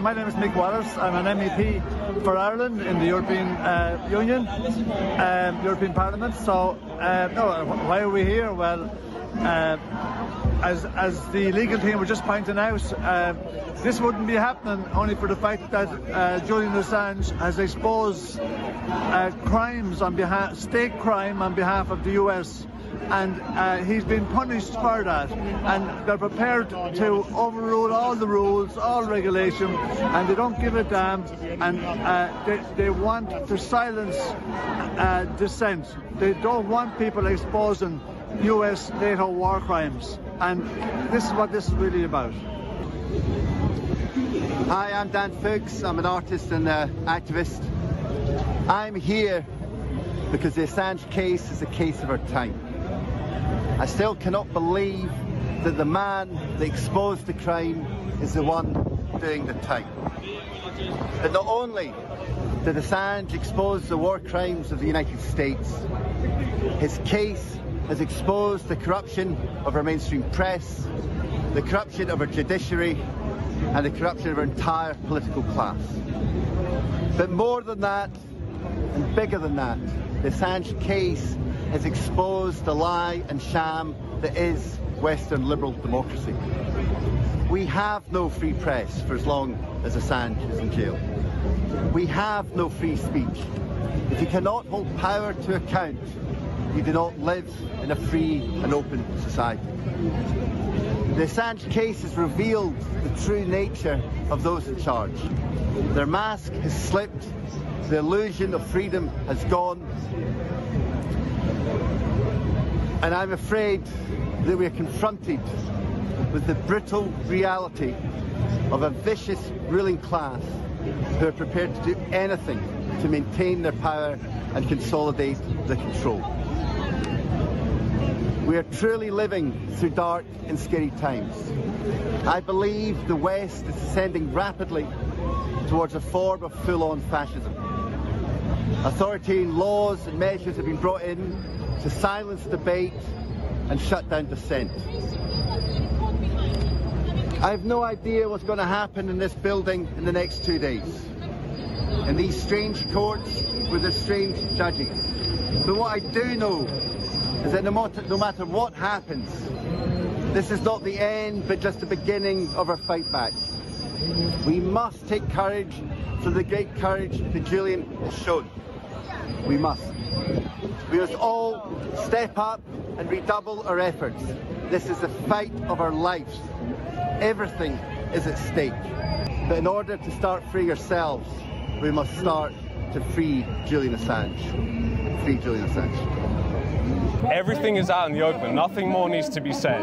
my name is Mick Wallace. I'm an MEP for Ireland in the European Union, European Parliament. So, no, why are we here? Well, as the legal team were just pointing out, this wouldn't be happening only for the fact that Julian Assange has exposed crimes on behalf, state crime on behalf of the US. And he's been punished for that, and they're prepared to overrule all the rules, all regulation, and they don't give a damn, and they want to silence dissent. They don't want people exposing US NATO war crimes, and this is what this is really about. Hi, I'm Dan Fuchs. I'm an artist and activist. I'm here because the Assange case is a case of our time. I still cannot believe that the man that exposed the crime is the one doing the time. But not only did Assange expose the war crimes of the United States, his case has exposed the corruption of our mainstream press, the corruption of our judiciary, and the corruption of our entire political class. But more than that, and bigger than that, the Assange case has exposed the lie and sham that is Western liberal democracy. We have no free press for as long as Assange is in jail. We have no free speech. If you cannot hold power to account, you do not live in a free and open society. The Assange case has revealed the true nature of those in charge. Their mask has slipped, the illusion of freedom has gone, and I'm afraid that we are confronted with the brutal reality of a vicious ruling class who are prepared to do anything to maintain their power and consolidate their control. We are truly living through dark and scary times. I believe the West is ascending rapidly towards a form of full-on fascism. Authoritarian laws and measures have been brought in to silence debate and shut down dissent. I have no idea what's going to happen in this building in the next 2 days, in these strange courts with their strange judges. But what I do know is that no matter what happens, this is not the end, but just the beginning of our fight back. We must take courage for the great courage that Julian has shown. We must. We must all step up and redouble our efforts. This is the fight of our lives. Everything is at stake. But in order to start freeing ourselves, we must start to free Julian Assange. Free Julian Assange. Everything is out in the open. Nothing more needs to be said.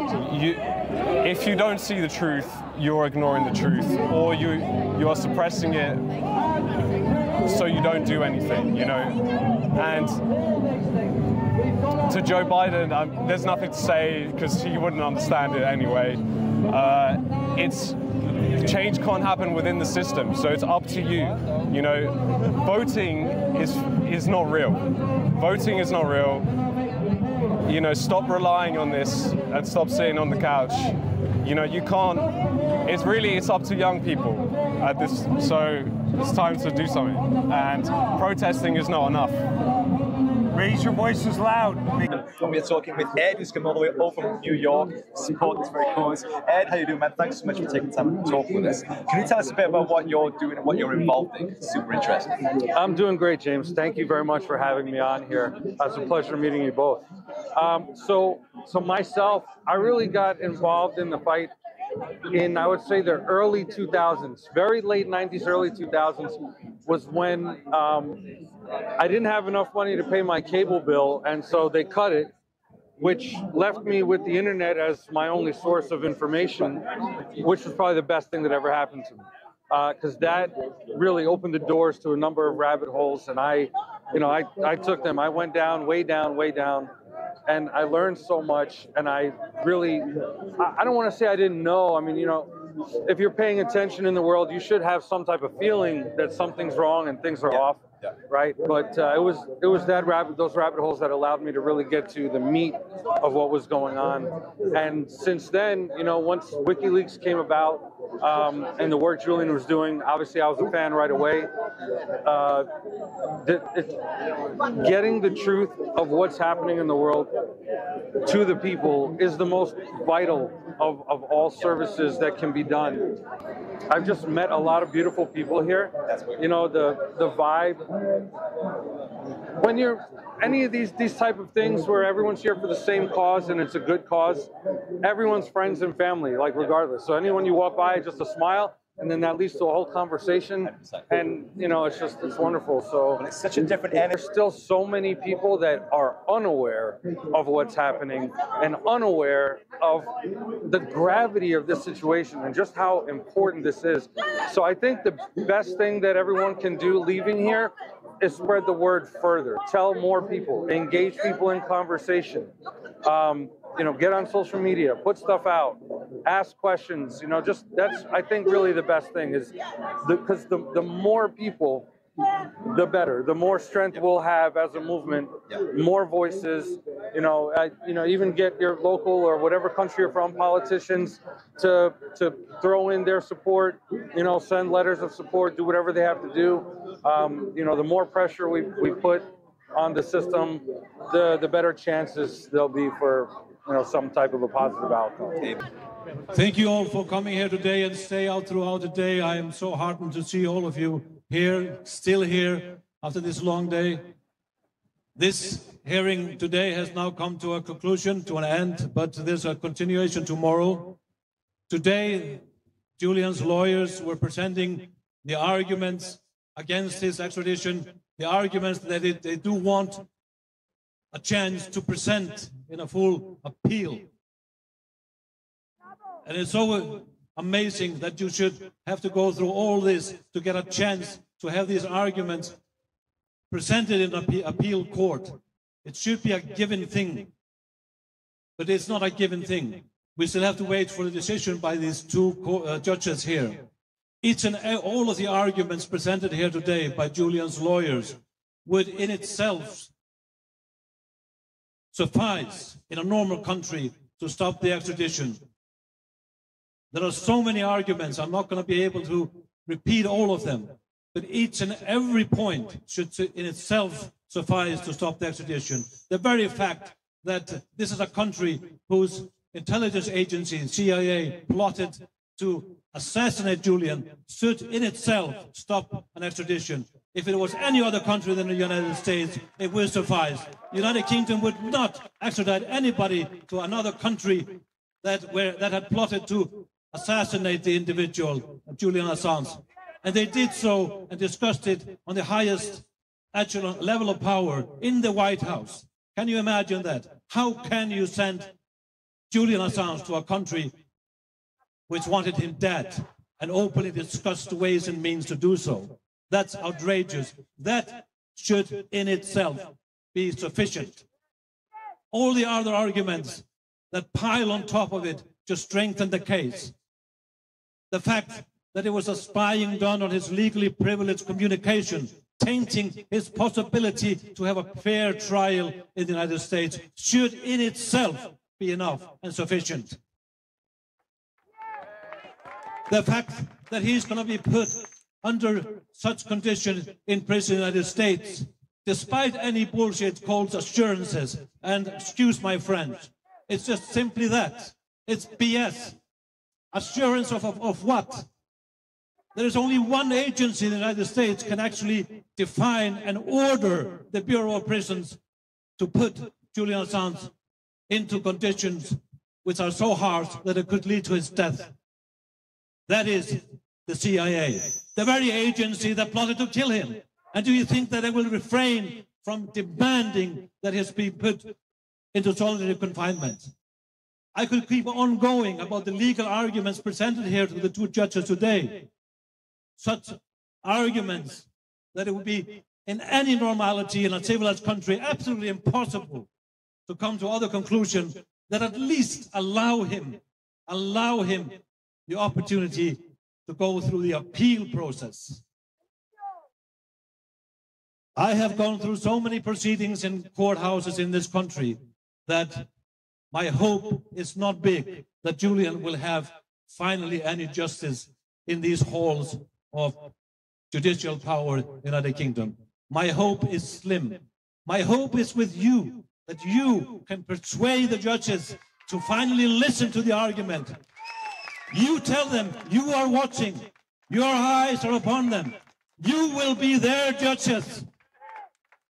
If you don't see the truth, you're ignoring the truth, or you are suppressing it so you don't do anything, you know. And to Joe Biden, there's nothing to say because he wouldn't understand it anyway. Change can't happen within the system, so it's up to you. You know, voting is not real. Voting is not real. You know, stop relying on this and stop sitting on the couch. You know, you can't. It's up to young people at this. So it's time to do something. And protesting is not enough. Raise your voices loud. We are talking with Ed, who's come all the way over from New York to support this very cause. Ed, how you doing, man? Thanks so much for taking the time to talk with us. Can you tell us a bit about what you're doing and what you're involved in? It's super interesting. I'm doing great, James. Thank you very much for having me on here. It's a pleasure meeting you both. So myself, I really got involved in the fight in, I would say, the early 2000s, very late 90s, early 2000s was when I didn't have enough money to pay my cable bill, and so they cut it, which left me with the internet as my only source of information, which was probably the best thing that ever happened to me, because that really opened the doors to a number of rabbit holes, and I took them. I went down, way down, way down. And I learned so much, and I don't want to say I didn't know. I mean, you know, if you're paying attention in the world, you should have some type of feeling that something's wrong and things are off, right? But it was those rabbit holes that allowed me to really get to the meat of what was going on. And since then, you know, once WikiLeaks came about and the work Julian was doing, obviously I was a fan right away. Getting the truth of what's happening in the world to the people is the most vital of all services that can be done. I've just met a lot of beautiful people here. You know, the vibe. When you're any of these type of things where everyone's here for the same cause and it's a good cause, everyone's friends and family, like regardless. So anyone you walk by, just a smile, and then that leads to a whole conversation, and you know, it's wonderful. So it's such a different energy. There's still so many people that are unaware of what's happening and unaware of the gravity of this situation and just how important this is. So I think the best thing that everyone can do leaving here is spread the word further. Tell more people, engage people in conversation. You know, get on social media, put stuff out, ask questions. You know, just that's, I think, really the best thing is because the more people, the better. The more strength we'll have as a movement, more voices. You know, even get your local or whatever country you're from politicians to throw in their support. You know, send letters of support, do whatever they have to do. You know, the more pressure we put on the system, the better chances there'll be for, you know, some type of a positive outcome. Thank you all for coming here today and stay out throughout the day. I am so heartened to see all of you here, still here after this long day. This hearing today has now come to a conclusion, to an end, but there's a continuation tomorrow. Today, Julian's lawyers were presenting the arguments against his extradition, the arguments that they do want a chance to present in a full appeal. And it's so amazing that you should have to go through all this to get a chance to have these arguments presented in an appeal court. It should be a given thing, but it's not a given thing. We still have to wait for the decision by these two judges here. Each and all of the arguments presented here today by Julian's lawyers would in itself suffice in a normal country to stop the extradition. There are so many arguments, I'm not going to be able to repeat all of them, but each and every point should in itself suffice to stop the extradition. The very fact that this is a country whose intelligence agency, CIA, plotted to assassinate Julian should in itself stop an extradition. If it was any other country than the United States, it would suffice. The United Kingdom would not extradite anybody to another country that had plotted to assassinate the individual, Julian Assange. And they did so and discussed it on the highest echelon level of power in the White House. Can you imagine that? How can you send Julian Assange to a country which wanted him dead and openly discussed ways and means to do so? That's outrageous. That should in itself be sufficient. All the other arguments that pile on top of it to strengthen the case. The fact that it was a spying done on his legally privileged communication, tainting his possibility to have a fair trial in the United States, should in itself be enough and sufficient. The fact that he's going to be put under such conditions in prison in the United States, despite any bullshit called assurances, and excuse my French, it's just simply that. It's BS. Assurance of what? There is only one agency in the United States can actually define and order the Bureau of Prisons to put Julian Assange into conditions which are so harsh that it could lead to his death. That is the CIA, the very agency that plotted to kill him. And do you think that they will refrain from demanding that he be put into solitary confinement? I could keep on going about the legal arguments presented here to the two judges today. Such arguments that it would be in any normality in a civilized country absolutely impossible to come to other conclusions that at least allow him the opportunity to go through the appeal process. I have gone through so many proceedings in courthouses in this country that my hope is not big that Julian will have finally any justice in these halls of judicial power in the United Kingdom. My hope is slim. My hope is with you, that you can persuade the judges to finally listen to the argument. You tell them you are watching. Your eyes are upon them. You will be their judges.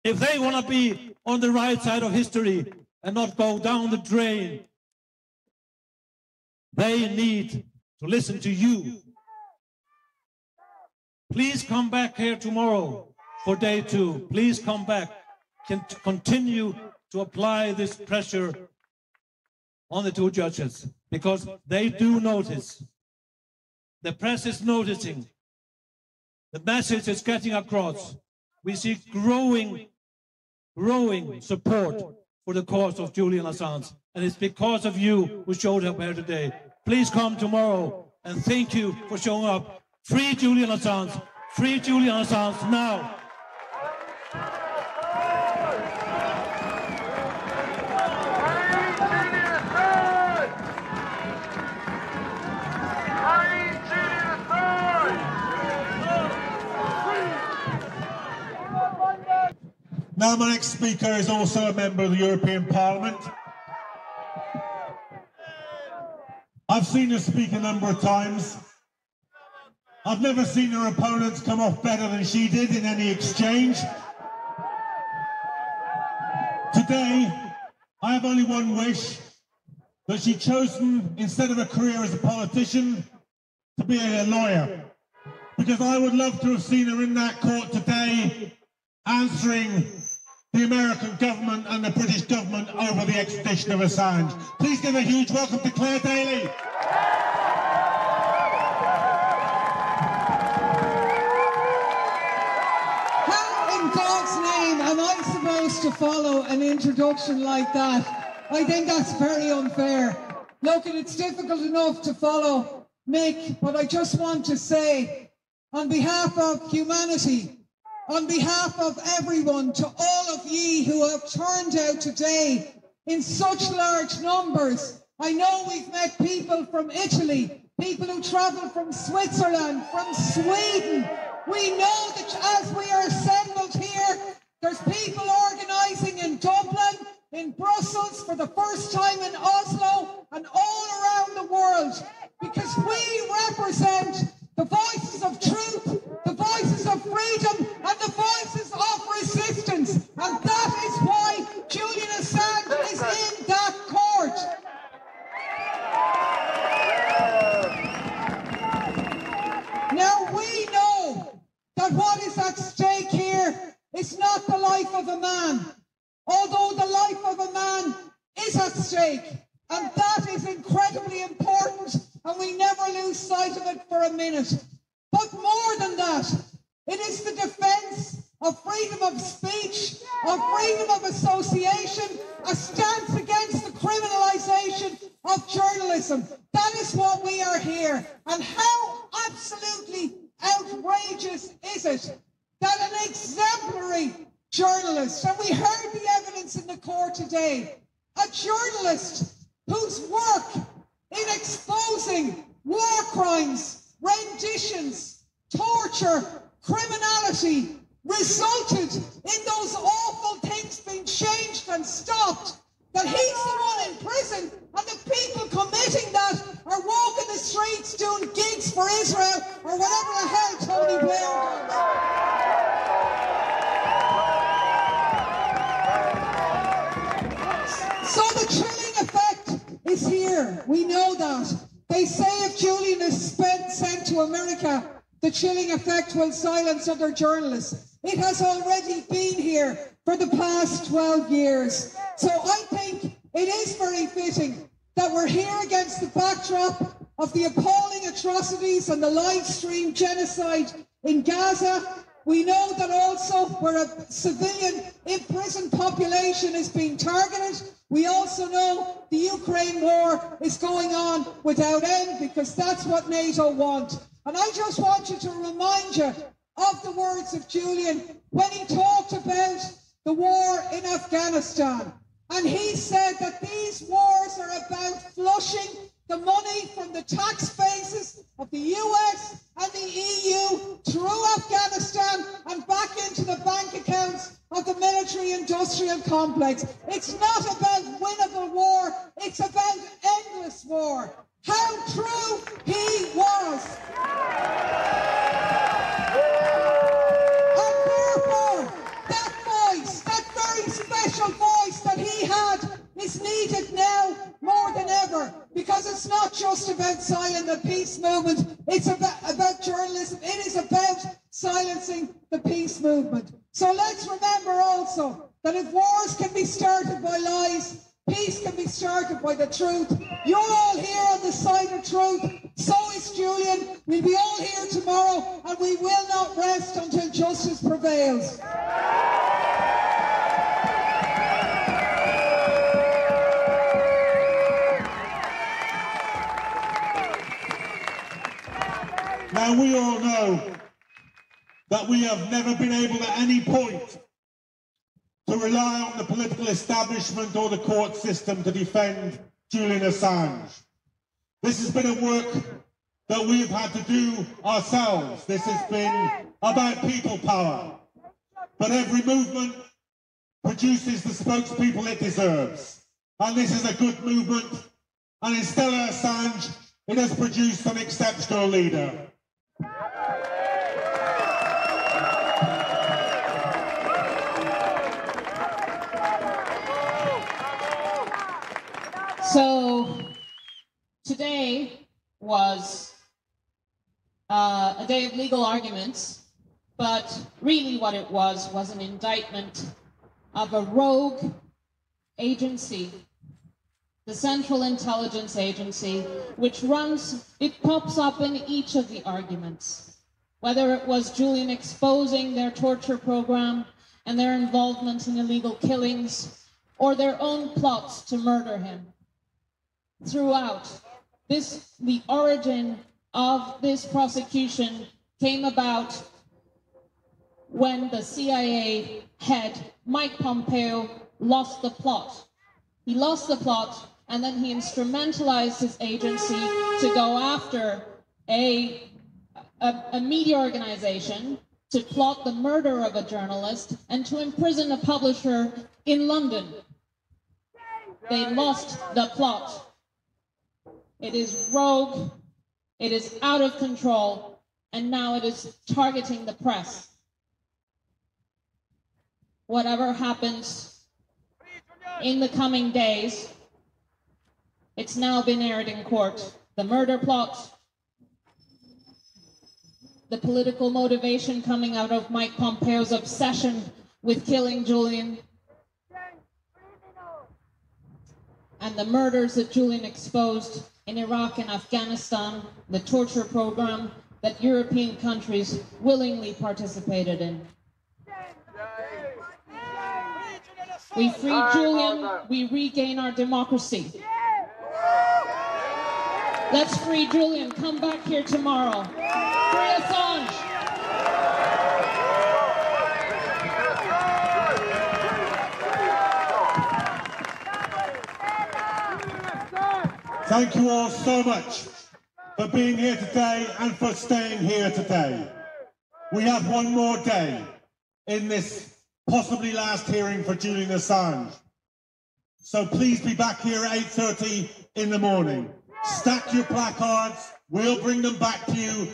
If they want to be on the right side of history and not go down the drain, they need to listen to you. Please come back here tomorrow for day 2. Please come back. Continue to apply this pressure on the 2 judges, because they do notice. The press is noticing. The message is getting across. We see growing support for the cause of Julian Assange, and it's because of you who showed up here today. Please come tomorrow, and thank you for showing up. Free Julian Assange. Free Julian Assange now. Now my next speaker is also a member of the European Parliament. I've seen her speak a number of times. I've never seen her opponents come off better than she did in any exchange. Today, I have only one wish, that she'd chosen, instead of a career as a politician, to be a lawyer. Because I would love to have seen her in that court today, answering the American government and the British government over the extradition of Assange. Please give a huge welcome to Claire Daly. How in God's name am I supposed to follow an introduction like that? I think that's very unfair. Look, it's difficult enough to follow Mick, but I just want to say, on behalf of humanity, on behalf of everyone, to all of ye who have turned out today in such large numbers. I know we've met people from Italy, people who travelled from Switzerland, from Sweden. We know that as we are assembled here, there's people organising in Dublin, in Brussels, for the first time in Oslo, and all around the world, because we represent the voices of truth, the voices of freedom, and the voices of resistance. And that is why Julian Assange is in that court. Now we know that what is at stake here is not the life of a man, although the life of a man is at stake. And that is incredibly important, and we never lose sight of it for a minute. But more than that, it is the defence of freedom of speech, of freedom of association, a stance against the criminalisation of journalism. That is what we are here. And how absolutely outrageous is it that an exemplary journalist, and we heard the evidence in the court today, a journalist whose work in exposing war crimes, renditions, torture, criminality resulted in those awful things being changed and stopped, that he's the one in prison and the people committing that are walking the streets doing gigs for Israel or whatever the hell Tony Blair does. So the chilling effect is here. We know that. They say if Julian is sent to America, the chilling effect will silence other journalists. It has already been here for the past 12 years. So I think it is very fitting that we're here against the backdrop of the appalling atrocities and the live stream genocide in Gaza, We know that also where a civilian imprisoned population is being targeted. We also know the Ukraine war is going on without end because that's what NATO want. And I just want you to remind you of the words of Julian when he talked about the war in Afghanistan. And he said that these wars are about flushing the money from the tax bases of the US and the EU through Afghanistan and back into the bank accounts of the military-industrial complex. It's not about winnable war, it's about endless war. How true he was. And therefore, that voice, that very special voice that he had is needed now more than ever, because it's not just about silencing the peace movement, it's about journalism, it is about silencing the peace movement. So let's remember also that if wars can be started by lies, peace can be started by the truth. You're all here on the side of truth, so is Julian. We'll be all here tomorrow, and we will not rest until justice prevails. Now, we all know that we have never been able at any point to rely on the political establishment or the court system to defend Julian Assange. This has been a work that we've had to do ourselves. This has been about people power. But every movement produces the spokespeople it deserves. And this is a good movement. And in Stella Assange, it has produced an exceptional leader. So today was a day of legal arguments, but really what it was an indictment of a rogue agency, the Central Intelligence Agency, which it pops up in each of the arguments, whether it was Julian exposing their torture program and their involvement in illegal killings, or their own plots to murder him. Throughout, the origin of this prosecution came about when the CIA head, Mike Pompeo, lost the plot. He lost the plot, and then he instrumentalized his agency to go after a media organization, to plot the murder of a journalist, and to imprison a publisher in London. They lost the plot. It is rogue, it is out of control, and now it is targeting the press. Whatever happens in the coming days, it's now been aired in court. The murder plot, the political motivation coming out of Mike Pompeo's obsession with killing Julian, and the murders that Julian exposed in Iraq and Afghanistan, the torture program that European countries willingly participated in. We free Julian, we regain our democracy. Let's free Julian. Come back here tomorrow. Free Assange. Thank you all so much for being here today and for staying here today. We have one more day in this possibly last hearing for Julian Assange. So please be back here at 8:30 in the morning. Stack your placards. We'll bring them back to you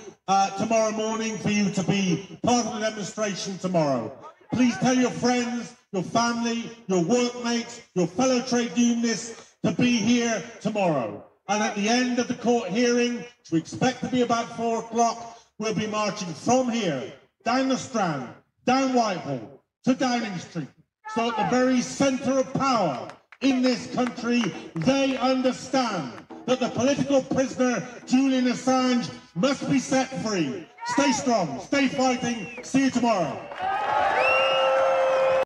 tomorrow morning for you to be part of the demonstration tomorrow. Please tell your friends, your family, your workmates, your fellow trade unionists to be here tomorrow. And at the end of the court hearing, which we expect to be about 4 o'clock, we'll be marching from here, down the Strand, down Whitehall, to Downing Street. So at the very centre of power in this country, they understand that the political prisoner Julian Assange must be set free. Stay strong, stay fighting. See you tomorrow.